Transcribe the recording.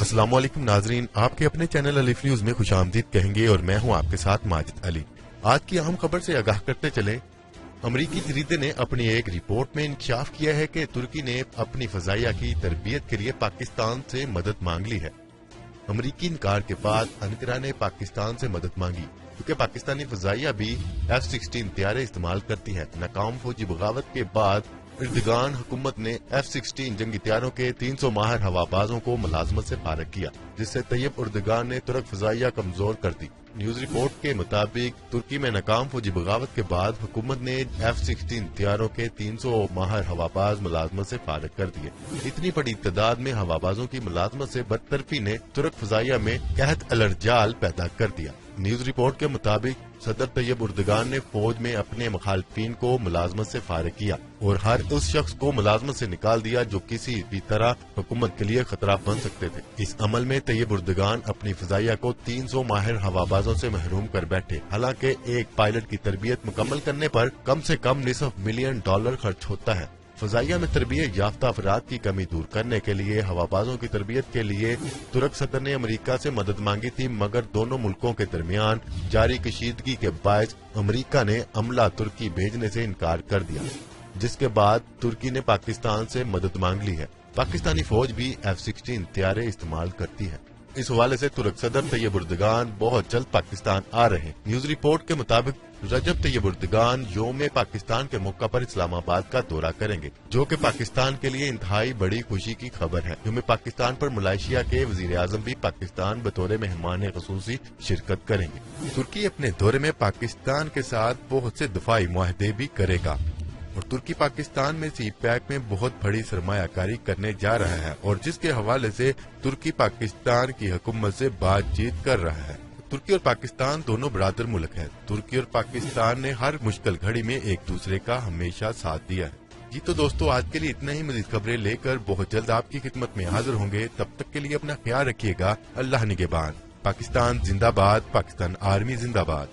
अस्सलाम वालेकुम नाजरीन, आपके अपने चैनल अलीफ न्यूज में खुशामदीद कहेंगे और मैं हूं आपके साथ माजिद अली। आज की अहम खबर से आगाह करते चले। अमरीकी जरीदे ने अपनी एक रिपोर्ट में इंकशाफ किया है कि तुर्की ने अपनी फजाइया की तरबियत के लिए पाकिस्तान से मदद मांग ली है। अमरीकी इनकार के बाद अंकारा ने पाकिस्तान से मदद मांगी क्योंकि पाकिस्तानी फजाइया भी F-16 तैयारे इस्तेमाल करती है। नाकाम फौजी बगावत के बाद एर्दोगान हुकूमत ने F-16 जंगी तैयारों के 300 माहिर हवाबाजों को मुलाजमत से फारिग किया, जिससे तैयब एर्दोगान ने तुर्क फजाइया कमजोर कर दी। न्यूज रिपोर्ट के मुताबिक तुर्की में नाकाम फौजी बगावत के बाद हुकूमत ने F-16 तैयारों के 300 माहिर हवाबाज मुलाजमत से फारिग कर दिए। इतनी बड़ी तादाद में हवाबाजों की मुलाजमत से बदतरफी ने तुर्क फजाइया में कहत अलर्जाल पैदा कर दिया। न्यूज रिपोर्ट के मुताबिक सदर तैयब एर्दोगान ने फौज में अपने मुखालिफिन को मुलाजमत से फारिग किया और हर उस शख्स को मुलाजमत से निकाल दिया जो किसी भी तरह हुकूमत के लिए खतरा बन सकते थे। इस अमल में तैयब एर्दोगान अपनी फजाइया को 300 माहिर हवाबाजों से महरूम कर बैठे। हालांकि एक पायलट की तरबियत मुकम्मल करने पर कम से कम $9 मिलियन खर्च होता है। फजाइया में तरबियत याफ्ता अफराद की कमी दूर करने के लिए हवाबाजों की तरबियत के लिए तुर्क सदर ने अमेरिका से मदद मांगी थी, मगर दोनों मुल्कों के दरमियान जारी कशीदगी के बायस अमेरिका ने अमला तुर्की भेजने से इनकार कर दिया, जिसके बाद तुर्की ने पाकिस्तान से मदद मांग ली है। पाकिस्तानी फौज भी F-16 तैयारे इस्तेमाल करती है। इस हवाले से तुर्क सदर तैयब एर्दोगान बहुत जल्द पाकिस्तान आ रहे हैं। न्यूज रिपोर्ट के मुताबिक रजब तैयब एर्दोगान यौम पाकिस्तान के मौका पर इस्लामाबाद का दौरा करेंगे, जो कि पाकिस्तान के लिए इंतहाई बड़ी खुशी की खबर है। यौम पाकिस्तान पर मलेशिया के वजीर आजम भी पाकिस्तान बतौर मेहमान खसूसी शिरकत करेंगे। तुर्की अपने दौरे में पाकिस्तान के साथ बहुत से दफाई मुआहदे भी करेगा और तुर्की पाकिस्तान में CPEC में बहुत बड़ी सरमायाकारी करने जा रहा है और जिसके हवाले से तुर्की पाकिस्तान की हुकूमत से बातचीत कर रहा है। तुर्की और पाकिस्तान दोनों बरादर मुल्क हैं। तुर्की और पाकिस्तान ने हर मुश्किल घड़ी में एक दूसरे का हमेशा साथ दिया है। जी तो दोस्तों, आज के लिए इतना ही। मज़ीद खबरें लेकर बहुत जल्द आपकी खिदमत में हाजिर होंगे। तब तक के लिए अपना ख्याल रखिएगा। अल्लाह निगहबान। पाकिस्तान जिंदाबाद। पाकिस्तान आर्मी जिंदाबाद।